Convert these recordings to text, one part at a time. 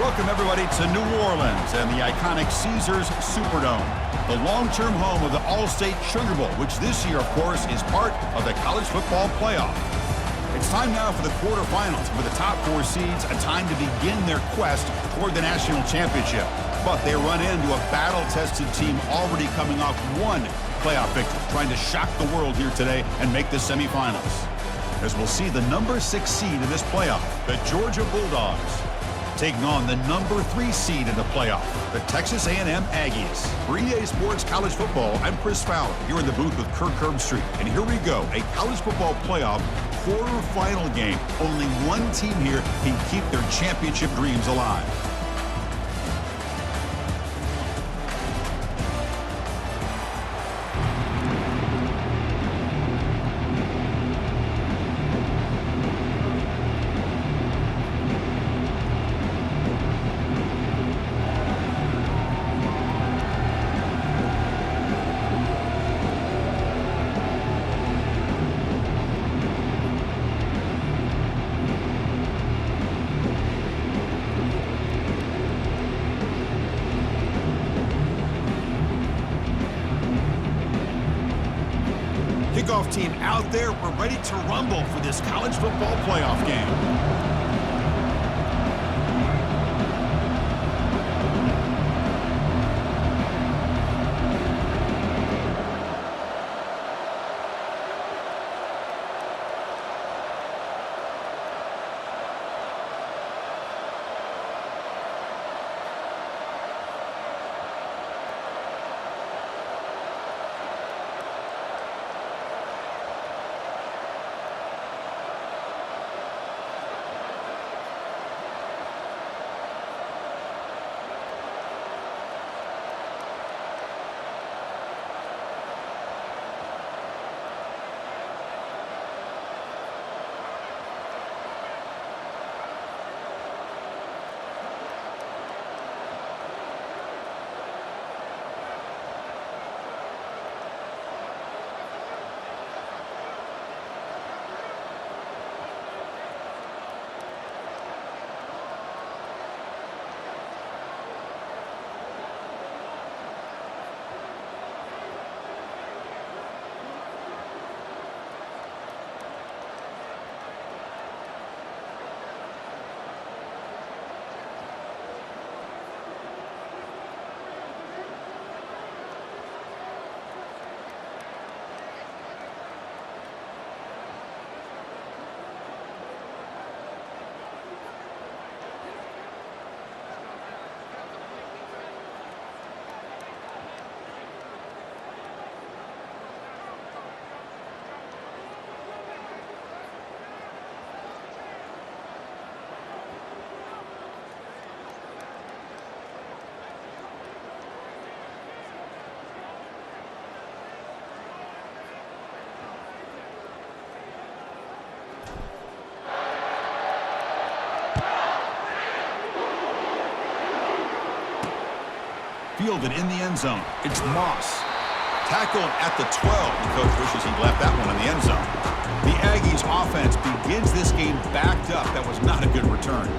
Welcome, everybody, to New Orleans and the iconic Caesars Superdome, the long-term home of the All-State Sugar Bowl, which this year, of course, is part of the college football playoff. It's time now for the quarterfinals, for the top four seeds, a time to begin their quest toward the national championship. But they run into a battle-tested team already coming off one playoff victory, trying to shock the world here today and make the semifinals. As we'll see the number 6 seed in this playoff, the Georgia Bulldogs, taking on the number 3 seed in the playoff, the Texas A&M Aggies. For EA Sports College Football, I'm Chris Fowler, here in the booth with Kirk Herbstreit. And here we go, a college football playoff quarterfinal game. Only one team here can keep their championship dreams alive. Kickoff team out there. We're ready to rumble for this college football playoff game. Fielded in the end zone. It's Moss. Tackled at the 12. The coach wishes he'd left that one in the end zone. The Aggies offense begins this game backed up. That was not a good return.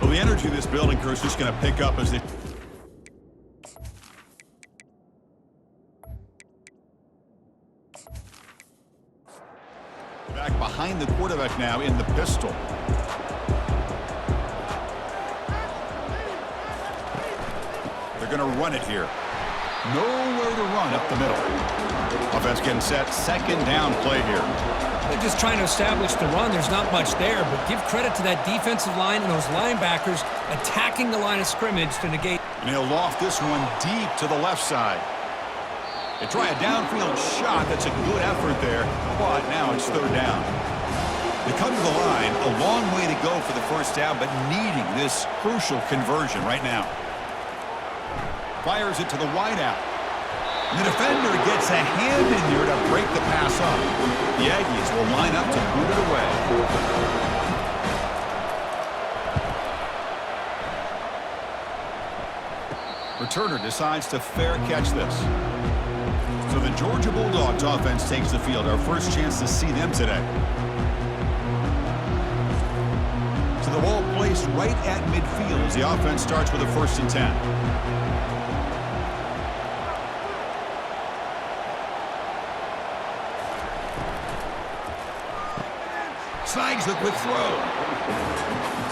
Well, the energy of this building crew is just going to pick up as they... Back behind the quarterback now in the pistol. They're going to run it here. Nowhere to run up the middle. Offense getting set. Second down play here. They're just trying to establish the run. There's not much there, but give credit to that defensive line and those linebackers attacking the line of scrimmage to negate. And he'll loft this one deep to the left side. They try a downfield shot. That's a good effort there, but now it's third down. They come to the line. A long way to go for the first down, but needing this crucial conversion right now. Fires it to the wideout. The defender gets a hand in there to break the pass up. The Aggies will line up to boot it away. Returner decides to fair catch this. So the Georgia Bulldogs offense takes the field. Our first chance to see them today. So the ball placed right at midfield as the offense starts with a 1st and 10. Snags the quick throw.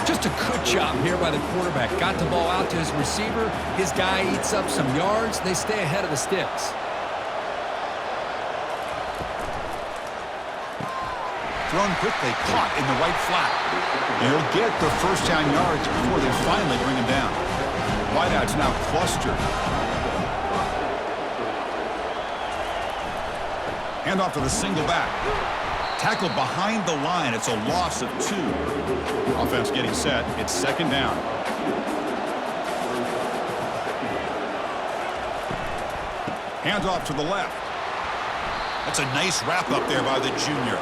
Just a good job here by the quarterback. Got the ball out to his receiver. His guy eats up some yards. They stay ahead of the sticks. Thrown quickly, caught in the right flat. And he'll get the 1st down yards before they finally bring him down. Wideout's now clustered. Hand off to the single back. Tackled behind the line. It's a loss of 2. Offense getting set. It's 2nd down. Hand off to the left. That's a nice wrap up there by the junior.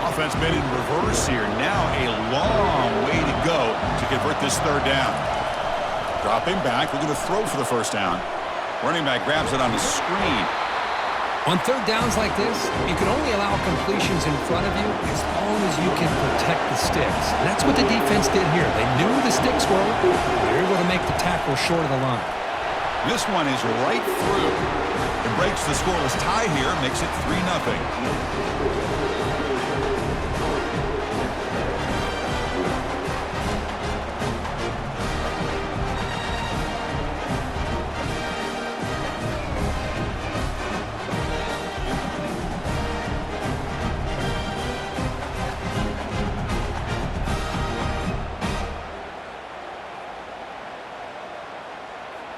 Offense been in reverse here. Now a long way to go to convert this 3rd down. Dropping back. We're going to throw for the 1st down. Running back grabs it on the screen. On 3rd downs like this, you can only allow completions in front of you as long as you can protect the sticks. And that's what the defense did here. They knew the sticks were open. They were able to make the tackle short of the line. This one is right through. It breaks the scoreless tie here, makes it 3-0.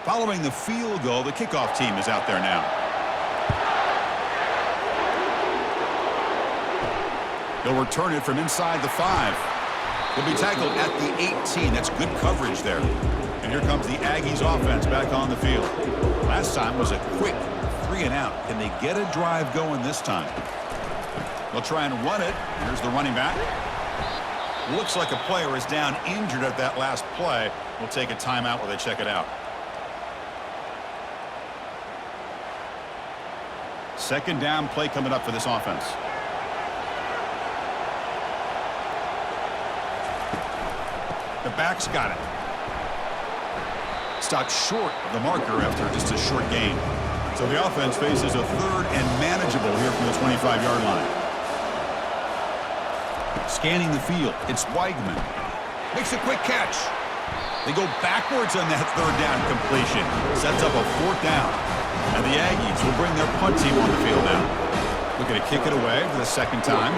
Following the field goal, the kickoff team is out there now. They'll return it from inside the 5. They'll be tackled at the 18. That's good coverage there. And here comes the Aggies offense back on the field. Last time was a quick 3 and out. Can they get a drive going this time? They'll try and run it. Here's the running back. Looks like a player is down injured at that last play. We'll take a timeout while they check it out. 2nd down play coming up for this offense. The back's got it. Stopped short of the marker after just a short gain. So the offense faces a 3rd and manageable here from the 25-yard line. Scanning the field, it's Weigman. Makes a quick catch. They go backwards on that 3rd down completion. Sets up a 4th down. And the Aggies will bring their punt team on the field now. Looking to kick it away for the 2nd time.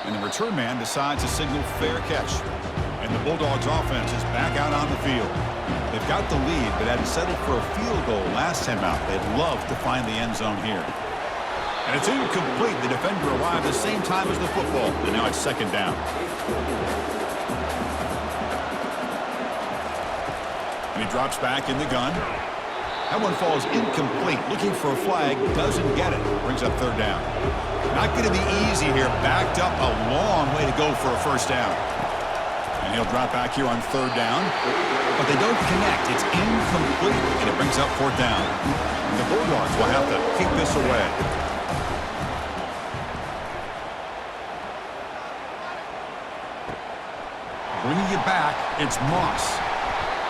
And the return man decides to signal fair catch. And the Bulldogs offense is back out on the field. They've got the lead, but had settled for a field goal last time out. They'd love to find the end zone here. And it's incomplete. The defender arrived the same time as the football. And now it's 2nd down. And he drops back in the gun. That one falls incomplete. Looking for a flag. Doesn't get it. Brings up 3rd down. Not going to be easy here. Backed up a long way to go for a 1st down. And he'll drop back here on 3rd down. But they don't connect. It's incomplete. And it brings up 4th down. And the Bulldogs will have to kick this away. Bringing it back, it's Moss.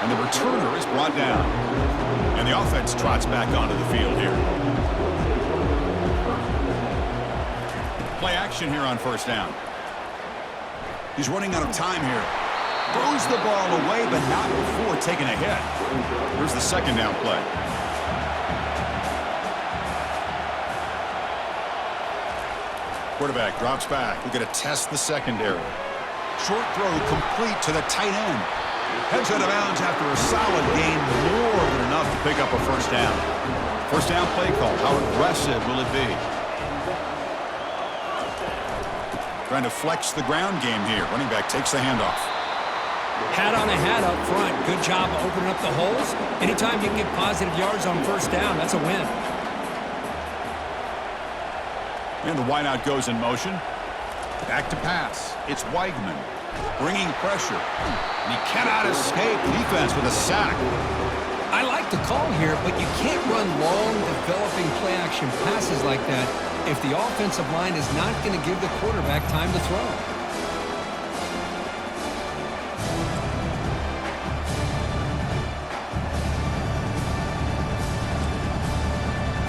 And the returner is brought down. And the offense trots back onto the field here. Play action here on 1st down. He's running out of time here. Throws the ball away, but not before taking a hit. Here's the 2nd down play. Quarterback drops back. We're going to test the secondary. Short throw complete to the tight end. Heads out of bounds after a solid gain, more than enough to pick up a 1st down. 1st down play call. How aggressive will it be? Trying to flex the ground game here. Running back takes the handoff. Hat on a hat up front. Good job of opening up the holes. Anytime you can get positive yards on 1st down, that's a win. And the wideout goes in motion. Back to pass. It's Weigman. Bringing pressure. And he cannot escape defense with a sack. I like tough to call here, but you can't run long, developing play-action passes like that if the offensive line is not going to give the quarterback time to throw.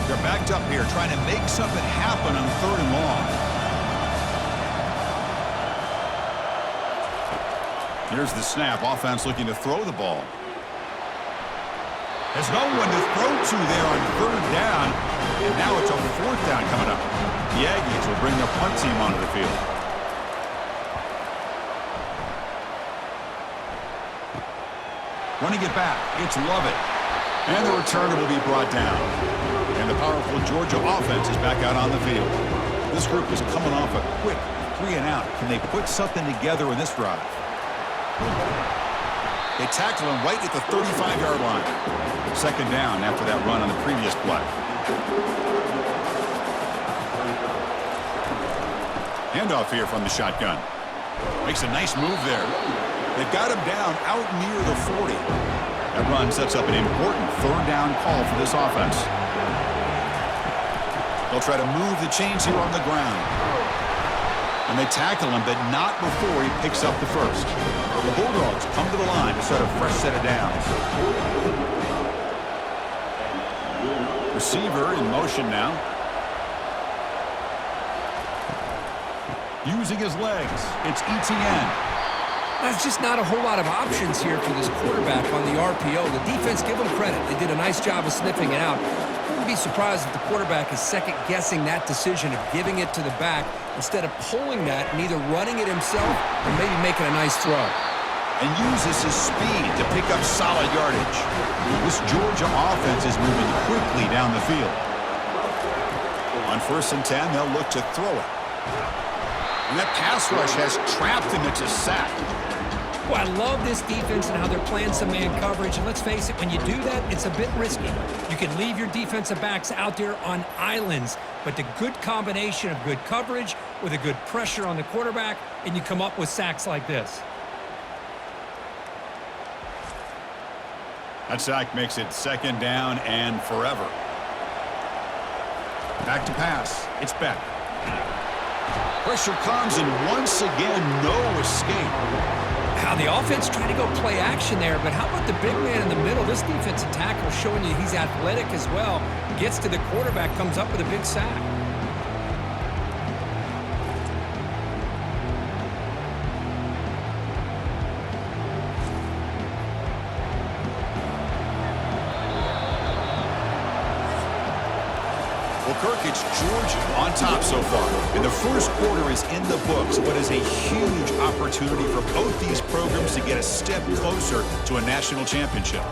They're backed up here, trying to make something happen on 3rd and long. Here's the snap. Offense looking to throw the ball. There's no one to throw to there on 3rd down. And now it's a 4th down coming up. The Aggies will bring their punt team onto the field. Running it back, it's Lovett. And the returner will be brought down. And the powerful Georgia offense is back out on the field. This group is coming off a quick 3 and out. Can they put something together in this drive? They tackle him right at the 35-yard line. 2nd down after that run on the previous play. Handoff here from the shotgun. Makes a nice move there. They've got him down out near the 40. That run sets up an important 3rd down call for this offense. They'll try to move the chains here on the ground. And they tackle him, but not before he picks up the first. The Bulldogs come to the line to start a fresh set of downs. Receiver in motion now. Using his legs, it's Etienne. There's just not a whole lot of options here for this quarterback on the RPO. The defense, give them credit. They did a nice job of sniffing it out. Wouldn't be surprised if the quarterback is second-guessing that decision of giving it to the back instead of pulling that and either running it himself or maybe making a nice throw. And uses his speed to pick up solid yardage. This Georgia offense is moving quickly down the field. On 1st and 10, they'll look to throw it. And that pass rush has trapped him. It's a sack. Well, I love this defense and how they're playing some man coverage. And let's face it, when you do that, it's a bit risky. You can leave your defensive backs out there on islands, but the good combination of good coverage with a good pressure on the quarterback, and you come up with sacks like this. That sack makes it 2nd down and forever. Back to pass. It's Beck. Pressure comes, and once again, no escape. Now, the offense trying to go play action there, but how about the big man in the middle? This defensive tackle showing you he's athletic as well. Gets to the quarterback, comes up with a big sack. Kirk, it's Georgia on top so far. And the first quarter is in the books, but is a huge opportunity for both these programs to get a step closer to a national championship.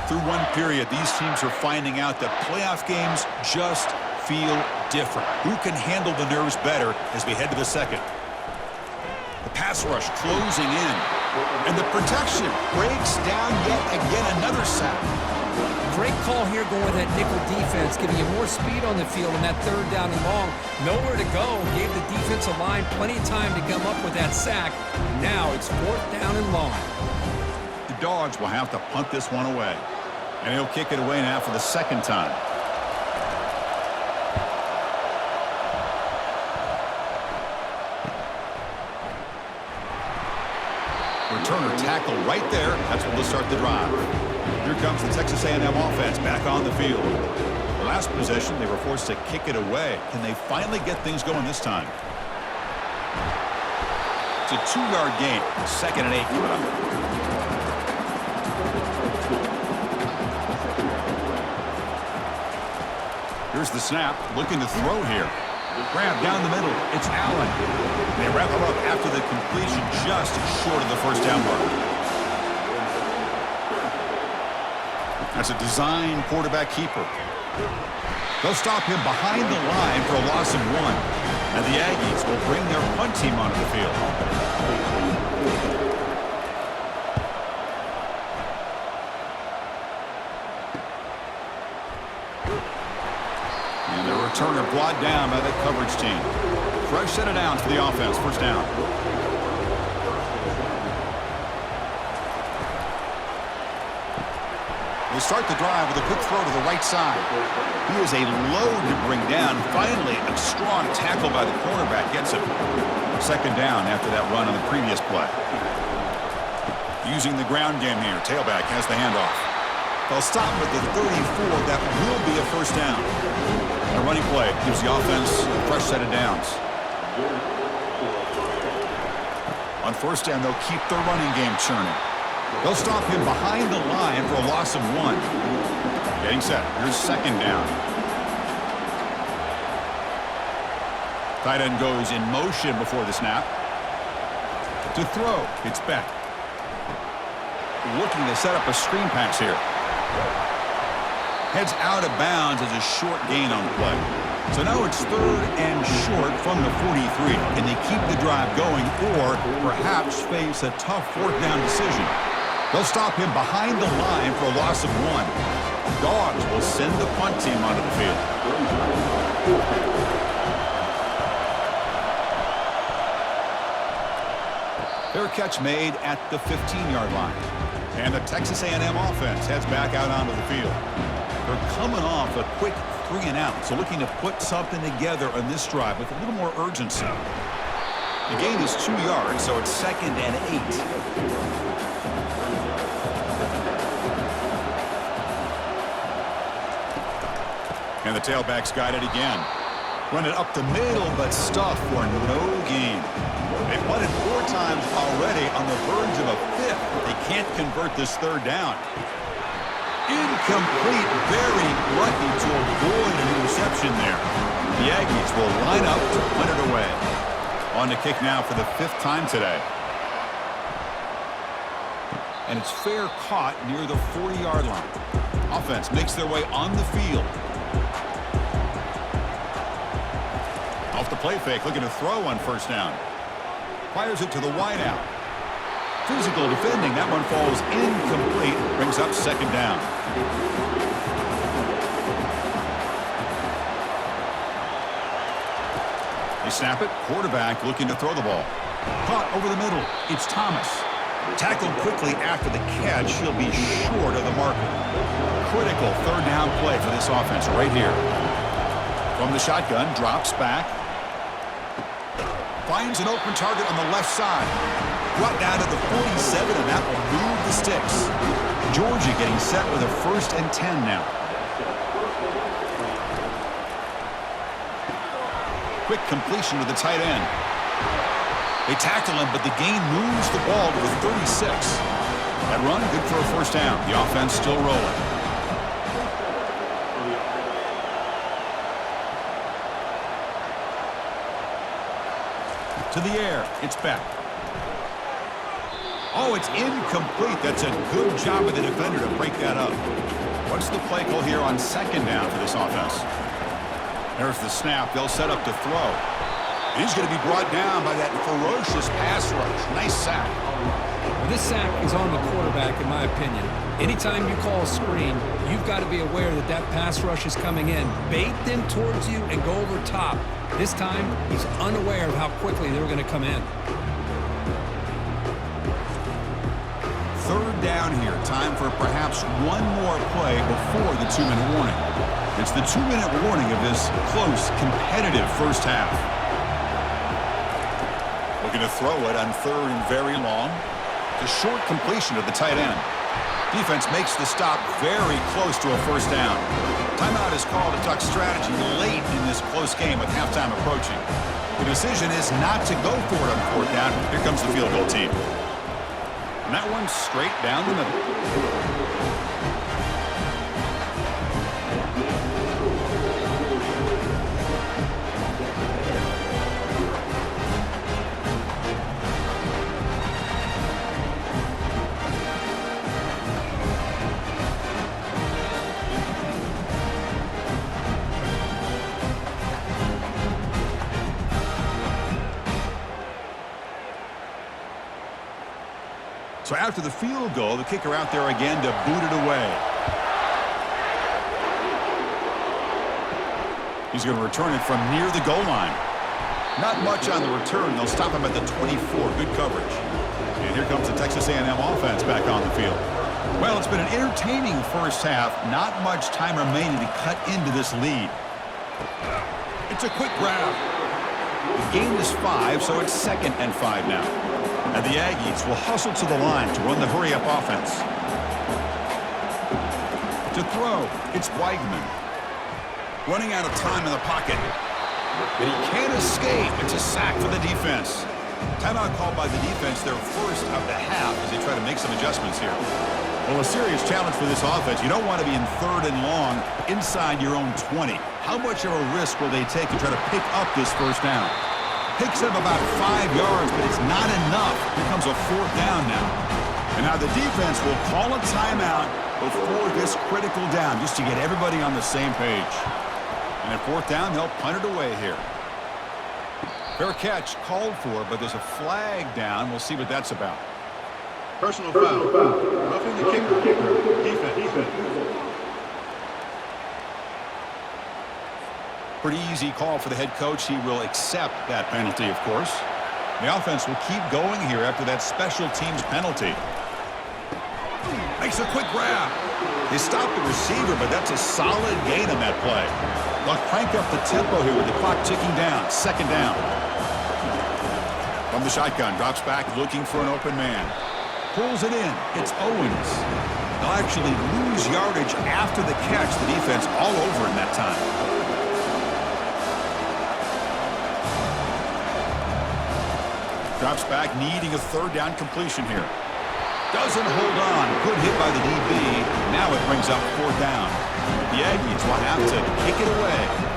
Through one period, these teams are finding out that playoff games just feel different. Who can handle the nerves better as we head to the 2nd? The pass rush closing in. And the protection breaks down yet again, another sack. Great call here going with that nickel defense, giving you more speed on the field on that 3rd down and long. Nowhere to go. Gave the defensive line plenty of time to come up with that sack. Now it's 4th down and long. The Dogs will have to punt this one away. And he'll kick it away now for the 2nd time. Returner tackle right there. That's what will start the drive. Here comes the Texas A&M offense back on the field. Last possession, they were forced to kick it away. Can they finally get things going this time? It's a 2-yard gain. 2nd and 8 coming up. Here's the snap. Looking to throw here. Grab down the middle. It's Allen. They wrap him up after the completion just short of the 1st down mark. That's a design quarterback keeper. They'll stop him behind the line for a loss of 1. And the Aggies will bring their punt team onto the field. And the returner brought down by the coverage team. Fresh set of downs for the offense. 1st down. They start the drive with a quick throw to the right side. He is a load to bring down. Finally, a strong tackle by the cornerback gets him. Second down after that run on the previous play. Using the ground game here. Tailback has the handoff. They'll stop him at the 34. That will be a first down. The running play gives the offense a fresh set of downs. On first down, they'll keep their running game churning. They'll stop him behind the line for a loss of 1. Getting set. Here's second down. Tight end goes in motion before the snap. To throw, it's Beck. Looking to set up a screen pass here. Heads out of bounds as a short gain on the play. So now it's third and short from the 43. Can they keep the drive going or perhaps face a tough fourth down decision? They'll stop him behind the line for a loss of 1. Dogs will send the punt team onto the field. Fair catch made at the 15-yard line. And the Texas A&M offense heads back out onto the field. They're coming off a quick 3-and-out, so looking to put something together on this drive with a little more urgency. The gain is 2 yards, so it's second and 8. And the tailback's got it again. Run it up the middle, but stuffed for no gain. They punted 4 times already on the verge of a 5th. They can't convert this third down. Incomplete. Very lucky to avoid an interception there. The Aggies will line up to punt it away. On to kick now for the 5th time today. And it's fair caught near the 40-yard line. Offense makes their way on the field. Off the play fake, looking to throw on first down. Fires it to the wideout. Physical defending. That one falls incomplete. Brings up second down. They snap it. Quarterback looking to throw the ball. Caught over the middle. It's Thomas. Tackled quickly after the catch. He'll be short of the marker. Critical third down play for this offense right here. From the shotgun, drops back. Finds an open target on the left side. Brought down to the 47, and that will move the sticks. Georgia getting set with a 1st and 10 now. Quick completion to the tight end. They tackle him, but the gain moves the ball to the 36. That run, good for a first down. The offense still rolling. To the air, it's back. Oh, it's incomplete. That's a good job of the defender to break that up. What's the play call here on second down for this offense? There's the snap. They'll set up to throw. He's going to be brought down by that ferocious pass rush. Nice sack. This sack is on the quarterback, in my opinion. Anytime you call a screen, you've got to be aware that that pass rush is coming in. Bait them towards you and go over top. This time, he's unaware of how quickly they're going to come in. Third down here. Time for perhaps one more play before the 2-minute warning. It's the 2-minute warning of this close, competitive first half. Looking to throw it on third and very long. It's a short completion to the tight end. Defense makes the stop very close to a first down. Timeout is called to duck strategy late in this close game with halftime approaching. The decision is not to go for it on fourth down. Here comes the field goal team. And that one straight down the middle. So after the field goal, the kicker out there again to boot it away. He's going to return it from near the goal line. Not much on the return. They'll stop him at the 24. Good coverage. And here comes the Texas A&M offense back on the field. Well, it's been an entertaining first half. Not much time remaining to cut into this lead. It's a quick grab. The gain is 5, so it's 2nd and 5 now. And the Aggies will hustle to the line to run the hurry-up offense. To throw, it's Weigman. Running out of time in the pocket. And he can't escape. It's a sack for the defense. Timeout called by the defense, their first of the half, as they try to make some adjustments here. Well, a serious challenge for this offense. You don't want to be in 3rd and long inside your own 20. How much of a risk will they take to try to pick up this first down? Picks up about 5 yards, but it's not enough. Here comes a 4th down now. And now the defense will call a timeout before this critical down, just to get everybody on the same page. And at 4th down, they'll punt it away here. Fair catch called for, but there's a flag down. We'll see what that's about. Personal foul. Roughing the kicker. Defense. Pretty easy call for the head coach. He will accept that penalty, of course. The offense will keep going here after that special teams penalty. Makes a quick grab. They stopped the receiver, but that's a solid gain on that play. They'll crank up the tempo here with the clock ticking down. 2nd down. From the shotgun, drops back looking for an open man. Pulls it in. It's Owens. They'll actually lose yardage after the catch. The defense all over in that time. Drops back, needing a 3rd down completion here. Doesn't hold on. Good hit by the DB. Now it brings up 4th down. The Aggies will have to kick it away.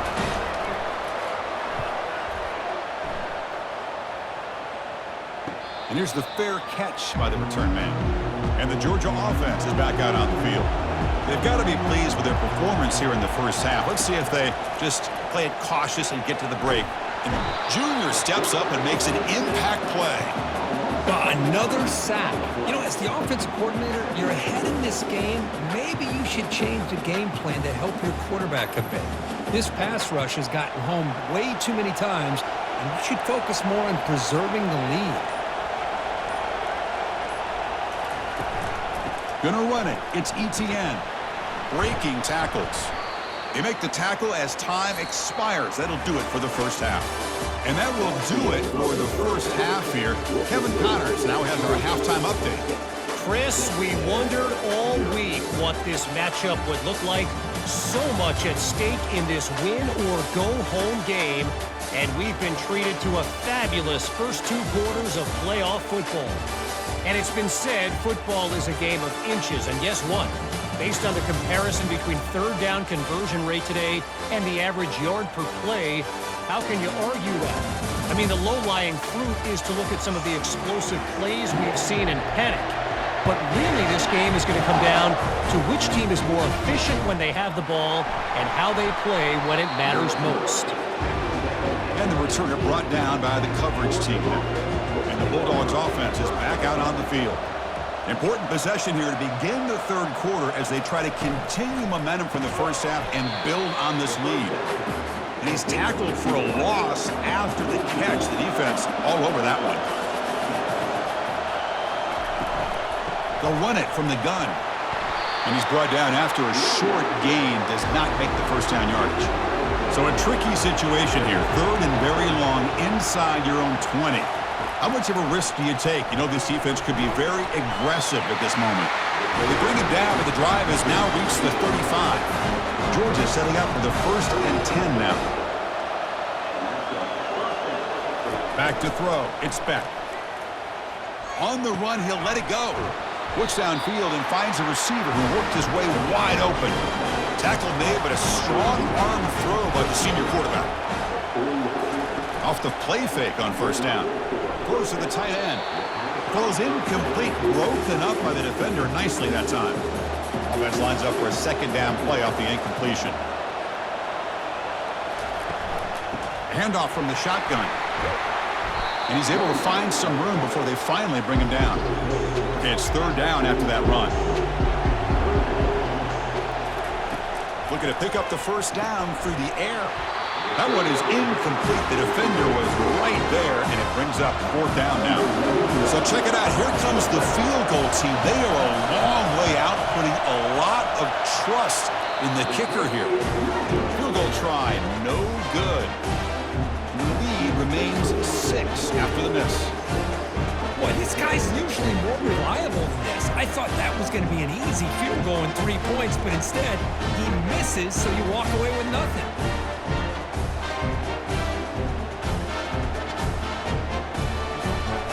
And here's the fair catch by the return man. And the Georgia offense is back out on the field. They've got to be pleased with their performance here in the first half. Let's see if they just play it cautious and get to the break. And Junior steps up and makes an impact play. Another sack. You know, as the offensive coordinator, you're ahead in this game. Maybe you should change the game plan to help your quarterback a bit. This pass rush has gotten home way too many times, and you should focus more on preserving the lead. Gonna run it. It's ETN. Breaking tackles. They make the tackle as time expires. That'll do it for the first half. And that will do it for the first half here. Kevin Connors now has our halftime update. Chris, we wondered all week what this matchup would look like. So much at stake in this win-or-go-home game. And we've been treated to a fabulous first 2 quarters of playoff football. And it's been said football is a game of inches. And guess what? Based on the comparison between 3rd down conversion rate today and the average yard per play, how can you argue that? I mean, the low-lying fruit is to look at some of the explosive plays we've seen and panic. But really, this game is going to come down to which team is more efficient when they have the ball and how they play when it matters most. And the returner brought down by the coverage team. And the Bulldogs offense is back out on the field. Important possession here to begin the 3rd quarter as they try to continue momentum from the first half and build on this lead. And he's tackled for a loss after the catch. The defense all over that one. They'll run it from the gun. And he's brought down after a short gain. Does not make the first down yardage. So a tricky situation here. 3rd and very long inside your own 20. How much of a risk do you take? You know, this defense could be very aggressive at this moment. They bring it down, but the drive has now reached the 35. Georgia setting up for the 1st and 10 now. Back to throw. It's Beck. On the run, he'll let it go. Looks downfield and finds a receiver who worked his way wide open. Tackle made, but a strong arm throw by the senior quarterback. Off the play fake on 1st down. Throws to the tight end. Throws incomplete. Broken up by the defender nicely that time. Offense lines up for a 2nd down play off the incompletion. Handoff from the shotgun. And he's able to find some room before they finally bring him down. Okay, it's 3rd down after that run. Looking to pick up the 1st down through the air. That one is incomplete. The defender was right there, and it brings up 4th down now. So check it out. Here comes the field goal team. They are a long way out, putting a lot of trust in the kicker here. Field goal try, no good. The lead remains 6 after the miss. Boy, this guy's usually more reliable than this. I thought that was going to be an easy field goal and 3 points, but instead, he misses, so you walk away with nothing.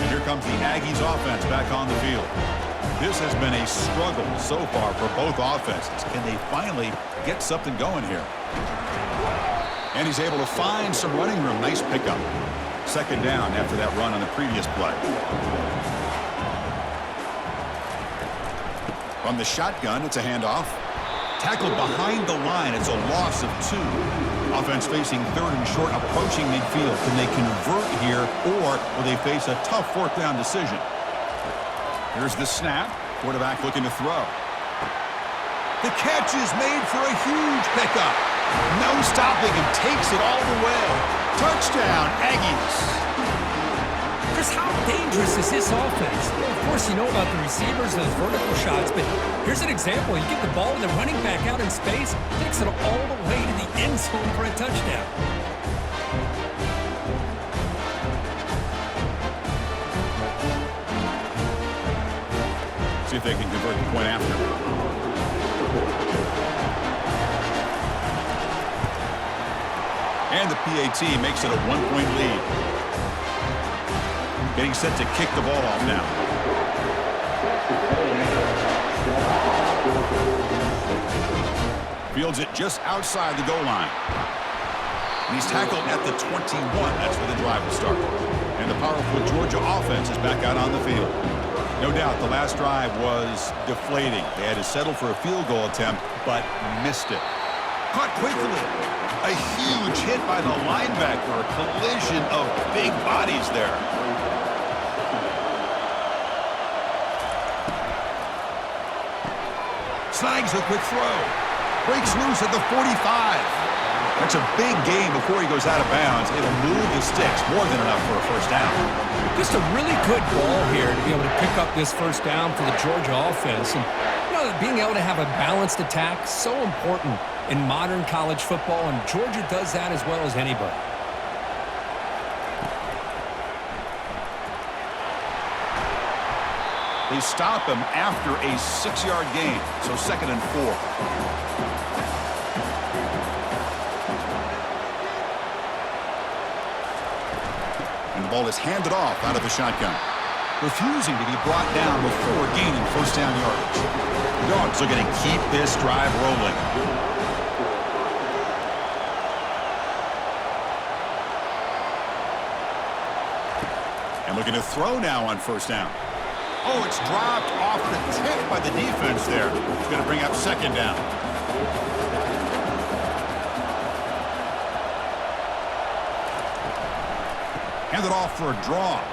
And here comes the Aggies offense back on the field. This has been a struggle so far for both offenses. Can they finally get something going here? And he's able to find some running room. Nice pickup. 2nd down after that run on the previous play. From the shotgun, it's a handoff. Tackled behind the line. It's a loss of 2. Offense facing 3rd and short, approaching midfield. Can they convert here, or will they face a tough 4th down decision? Here's the snap. Quarterback looking to throw. The catch is made for a huge pickup. No stopping him. Takes it all the way. Touchdown, Aggies. Chris, how dangerous is this offense? Of course, you know about the receivers, those vertical shots, but here's an example. You get the ball and the running back out in space, takes it all the way to the end zone for a touchdown. See if they can convert the point after. And the PAT makes it a 1-point lead. Getting set to kick the ball off now. Fields it just outside the goal line. And he's tackled at the 21. That's where the drive will start. And the powerful Georgia offense is back out on the field. No doubt the last drive was deflating. They had to settle for a field goal attempt, but missed it. Caught quickly. A huge hit by the linebacker. A collision of big bodies there. Snags a quick throw. Breaks loose at the 45. That's a big gain before he goes out of bounds. It'll move the sticks. More than enough for a 1st down. Just a really good ball here to be able to pick up this 1st down for the Georgia offense. And, you know, being able to have a balanced attack, so important in modern college football, and Georgia does that as well as anybody. They stop him after a 6-yard gain, so 2nd and 4. And the ball is handed off out of the shotgun. Refusing to be brought down before gaining 1st down yardage. The Dogs are going to keep this drive rolling. And looking to throw now on 1st down. Oh, it's dropped off the tip by the defense there. It's going to bring up 2nd down. Handed off for a draw.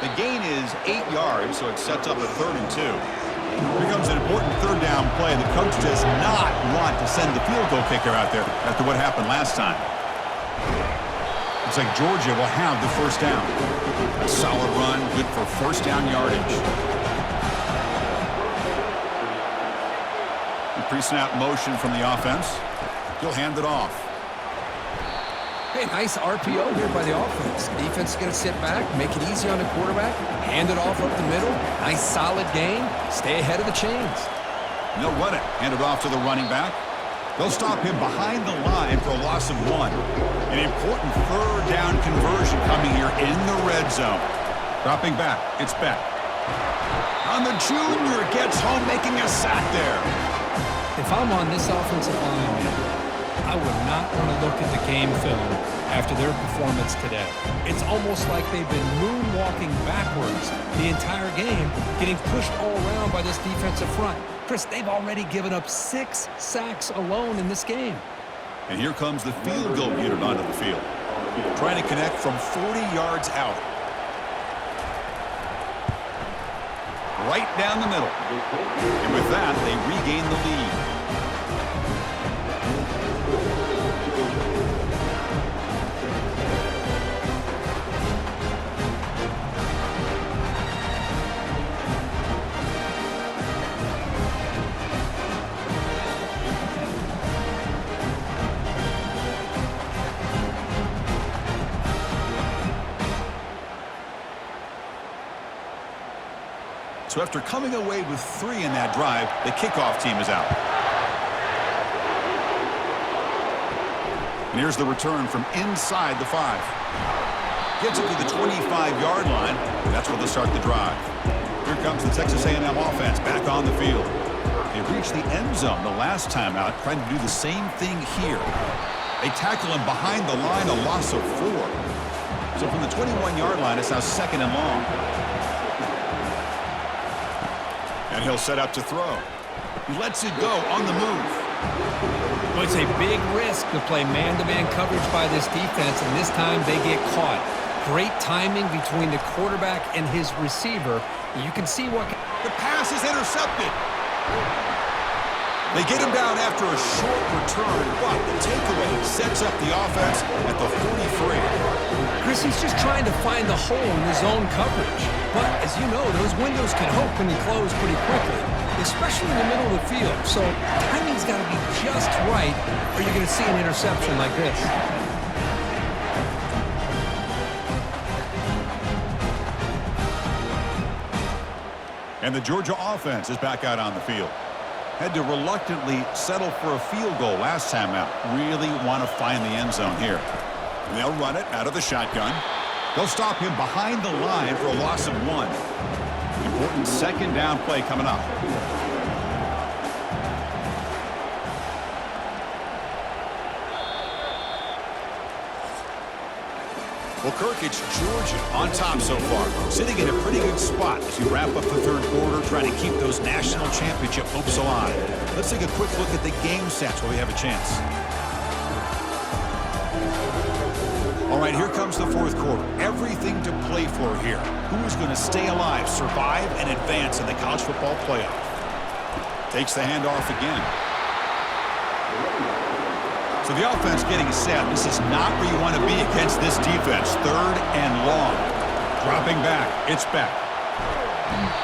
The gain is 8 yards, so it sets up a 3rd and 2. Here comes an important 3rd down play. The coach does not want to send the field goal kicker out there after what happened last time. Looks like Georgia will have the 1st down. A solid run, good for 1st down yardage. The pre-snap motion from the offense. He'll hand it off. Hey, nice RPO here by the offense. Defense is going to sit back, make it easy on the quarterback, hand it off up the middle. Nice solid gain. Stay ahead of the chains. And they'll run it. Hand it off to the running back. They'll stop him behind the line for a loss of 1. An important 3rd down conversion coming here in the red zone. Dropping back. It's back. On the junior. Gets home making a sack there. If I'm on this offensive line, I would not want to look at the game film after their performance today. It's almost like they've been moonwalking backwards the entire game, getting pushed all around by this defensive front. Chris, they've already given up 6 sacks alone in this game. And here comes the field goal unit onto the field. Trying to connect from 40 yards out. Right down the middle. And with that, they regain the lead. So after coming away with 3 in that drive, the kickoff team is out. And here's the return from inside the 5. Gets it to the 25-yard line, and that's where they'll start the drive. Here comes the Texas A&M offense back on the field. They reached the end zone the last time out, trying to do the same thing here. They tackle him behind the line, a loss of 4. So from the 21-yard line, it's now 2nd and long. And he'll set up to throw. He lets it go on the move. Well, it's a big risk to play man-to-man coverage by this defense, and this time they get caught. Great timing between the quarterback and his receiver. You can see what... The pass is intercepted. They get him down after a short return, but the takeaway sets up the offense at the 43. Chris, he's just trying to find the hole in his own coverage. But, as you know, those windows can open and close pretty quickly, especially in the middle of the field. So timing's got to be just right, or you're going to see an interception like this. And the Georgia offense is back out on the field. Had to reluctantly settle for a field goal last time out. Really want to find the end zone here. And they'll run it out of the shotgun. They'll stop him behind the line for a loss of 1. Important 2nd down play coming up. Well, Kirk, it's Georgia on top so far, sitting in a pretty good spot as you wrap up the 3rd quarter, trying to keep those national championship hopes alive. Let's take a quick look at the game stats while we have a chance. All right, here comes the 4th quarter. Everything to play for here. Who is going to stay alive, survive, and advance in the college football playoff? Takes the handoff again. So the offense getting set. This is not where you want to be against this defense. 3rd and long. Dropping back. It's back.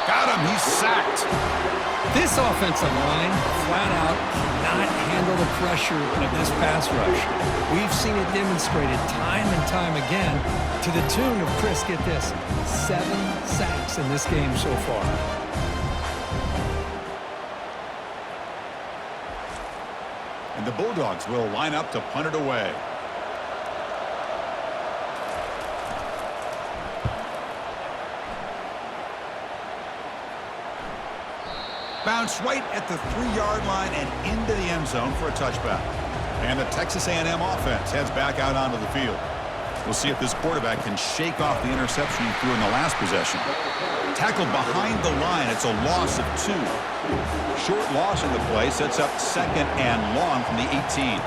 Got him. He's sacked. This offensive line, flat out, cannot handle the pressure of this pass rush. We've seen it demonstrated time and time again to the tune of, Chris, get this, 7 sacks in this game so far. And the Bulldogs will line up to punt it away. Bounce right at the 3-yard line and into the end zone for a touchback. And the Texas A&M offense heads back out onto the field. We'll see if this quarterback can shake off the interception he threw in the last possession. Tackled behind the line. It's a loss of 2. Short loss in the play sets up 2nd and long from the 18.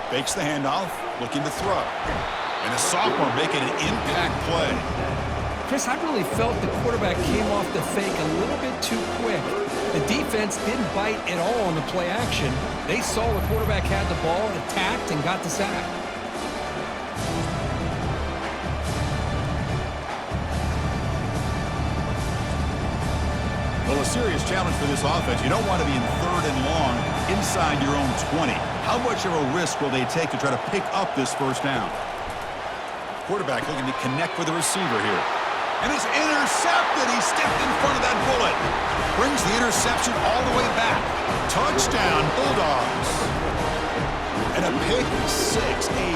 Fakes the handoff, looking to throw. And a sophomore making an impact play. Chris, I really felt the quarterback came off the fake a little bit too quick. The defense didn't bite at all on the play action. They saw the quarterback had the ball, attacked, and got the sack. Well, a serious challenge for this offense. You don't want to be in 3rd and long inside your own 20. How much of a risk will they take to try to pick up this 1st down? Quarterback looking to connect with the receiver here. And it's intercepted. He stepped in front of that bullet. Brings the interception all the way back. Touchdown, Bulldogs. And a pick 6, a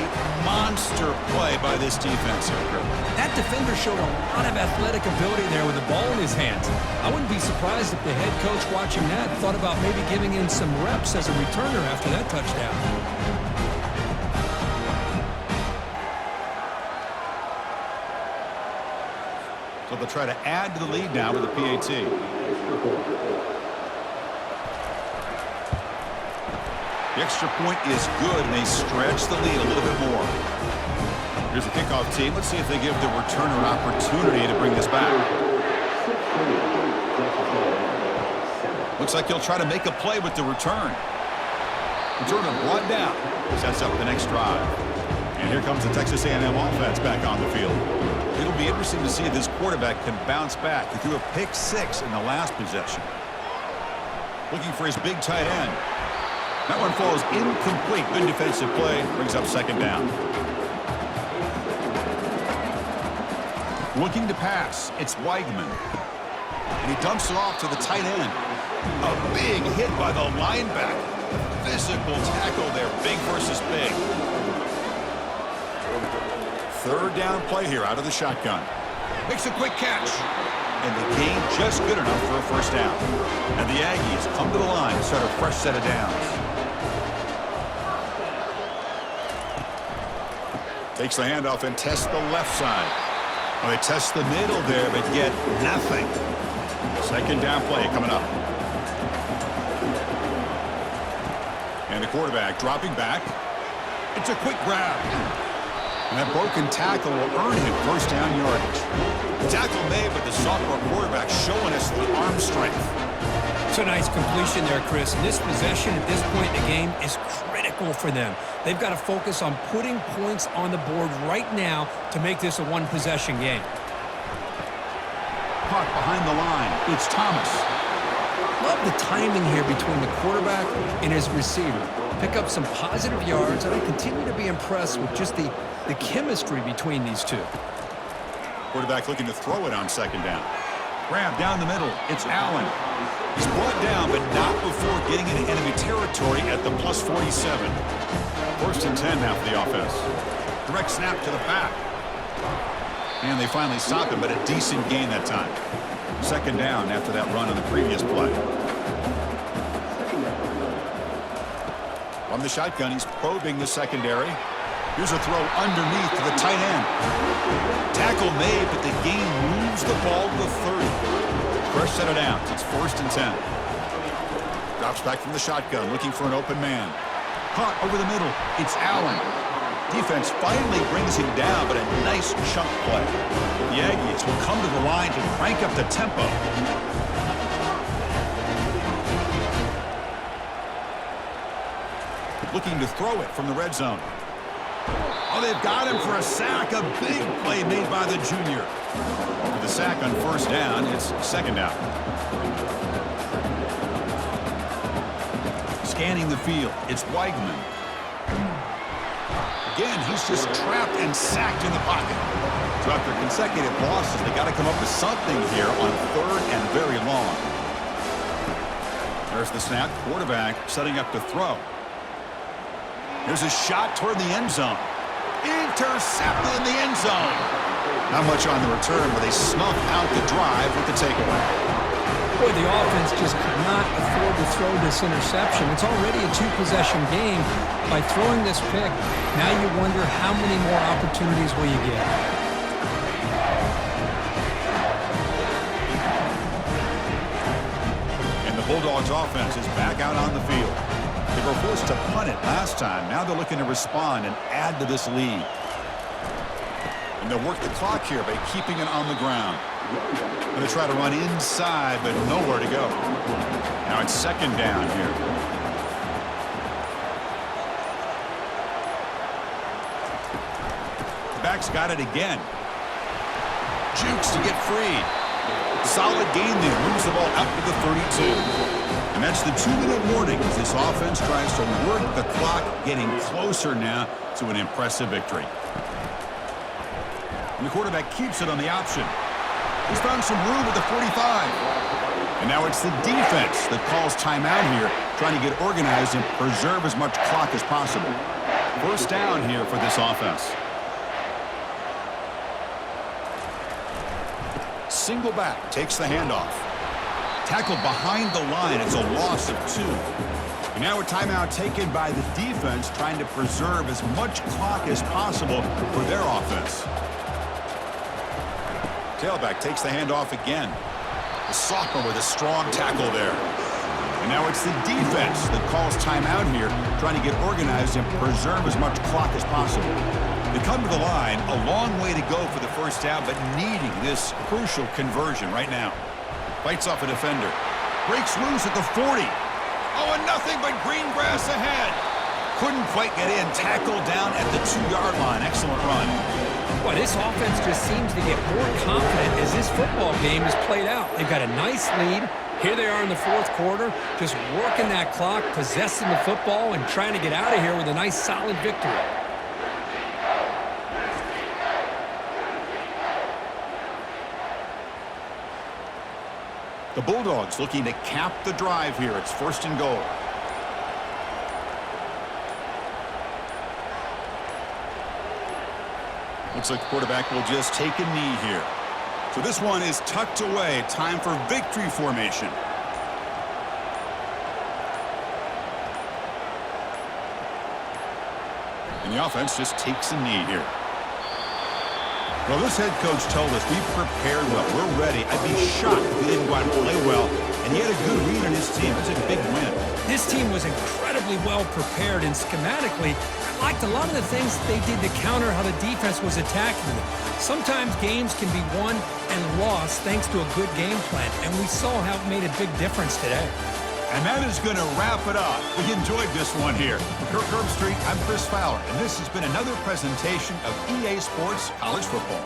monster play by this defense here. That defender showed a lot of athletic ability there with the ball in his hands. I wouldn't be surprised if the head coach watching that thought about maybe giving him some reps as a returner after that touchdown. So they'll try to add to the lead now with a PAT. The extra point is good, and they stretch the lead a little bit more. Here's the kickoff team. Let's see if they give the returner an opportunity to bring this back. Looks like he'll try to make a play with the return. Returner brought down. Sets up the next drive. And here comes the Texas A&M offense back on the field. It'll be interesting to see if this quarterback can bounce back. He threw a pick 6 in the last possession. Looking for his big tight end. That one falls incomplete. Good defensive play. Brings up 2nd down. Looking to pass. It's Weigman. And he dumps it off to the tight end. A big hit by the linebacker. A physical tackle there, big versus big. Third down play here out of the shotgun. Makes a quick catch. And the gain just good enough for a first down. And the Aggies come to the line to start a fresh set of downs. Takes the handoff and tests the left side. Well, they test the middle there, but get nothing. Second down play coming up. And the quarterback dropping back. It's a quick grab. And that broken tackle will earn him first down yardage. The tackle made, but the sophomore quarterback showing us the arm strength. It's a nice completion there, Chris. And this possession at this point in the game is critical for them. They've got to focus on putting points on the board right now to make this a one-possession game. Caught behind the line. It's Thomas. Love the timing here between the quarterback and his receiver. Pick up some positive yards, and I continue to be impressed with just the chemistry between these two. Quarterback looking to throw it on second down. Grab down the middle. It's Allen. He's brought down, but not before getting into enemy territory at the plus 47. First and 10 now for the offense. Direct snap to the back. And they finally stop him, but a decent gain that time. Second down after that run on the previous play. From the shotgun, he's probing the secondary. Here's a throw underneath to the tight end. Tackle made, but the gain moves the ball to the 30. Fresh set of downs. It's first and 10. Drops back from the shotgun, looking for an open man. Caught over the middle. It's Allen. Defense finally brings him down, but a nice chunk play. The Aggies will come to the line to crank up the tempo. Looking to throw it from the red zone. Oh, they've got him for a sack. A big play made by the junior. For the sack on first down, it's second down. Scanning the field, it's Weigman. Again, he's just trapped and sacked in the pocket. So after consecutive losses, they got to come up with something here on third and very long. There's the snap. Quarterback setting up to throw. There's a shot toward the end zone. Intercepted in the end zone. Not much on the return, but they snuff out the drive with the takeaway. Boy, the offense just could not afford to throw this interception. It's already a two-possession game. By throwing this pick, now you wonder how many more opportunities will you get. And the Bulldogs offense is back out on the field. They were forced to punt it last time. Now they're looking to respond and add to this lead. And they'll work the clock here by keeping it on the ground. Going to try to run inside, but nowhere to go. Now it's second down here. The back's got it again. Jukes to get free. Solid gain there. Moves the ball out to the 32. And that's the 2-minute warning as this offense tries to work the clock, getting closer now to an impressive victory. And the quarterback keeps it on the option. He's found some room at the 45. And now it's the defense that calls timeout here, trying to get organized and preserve as much clock as possible. First down here for this offense. Single back takes the handoff. Tackled behind the line. It's a loss of 2. And now a timeout taken by the defense, trying to preserve as much clock as possible for their offense. Tailback takes the handoff again. The sophomore with a strong tackle there. And now it's the defense that calls timeout here, trying to get organized and preserve as much clock as possible. They come to the line, a long way to go for the first down, but needing this crucial conversion right now. Fights off a defender. Breaks loose at the 40. Oh, and nothing but green grass ahead. Couldn't quite get in. Tackled down at the 2-yard line. Excellent run. Well, this offense just seems to get more confident as this football game is played out. They've got a nice lead. Here they are in the fourth quarter, just working that clock, possessing the football, and trying to get out of here with a nice, solid victory. The Bulldogs looking to cap the drive here. It's 1st and goal. Looks like the quarterback will just take a knee here. So this one is tucked away. Time for victory formation. And the offense just takes a knee here. Well, this head coach told us we prepared well. We're ready. I'd be shocked if he didn't go out and play well. And he had a good read on his team. That's a big win. This team was incredibly well prepared, and schematically, I liked a lot of the things they did to counter how the defense was attacking them. Sometimes games can be won and lost thanks to a good game plan, and we saw how it made a big difference today. And that is going to wrap it up. We enjoyed this one here. For Kirk Herbstreit, I'm Chris Fowler, and this has been another presentation of EA Sports College Football.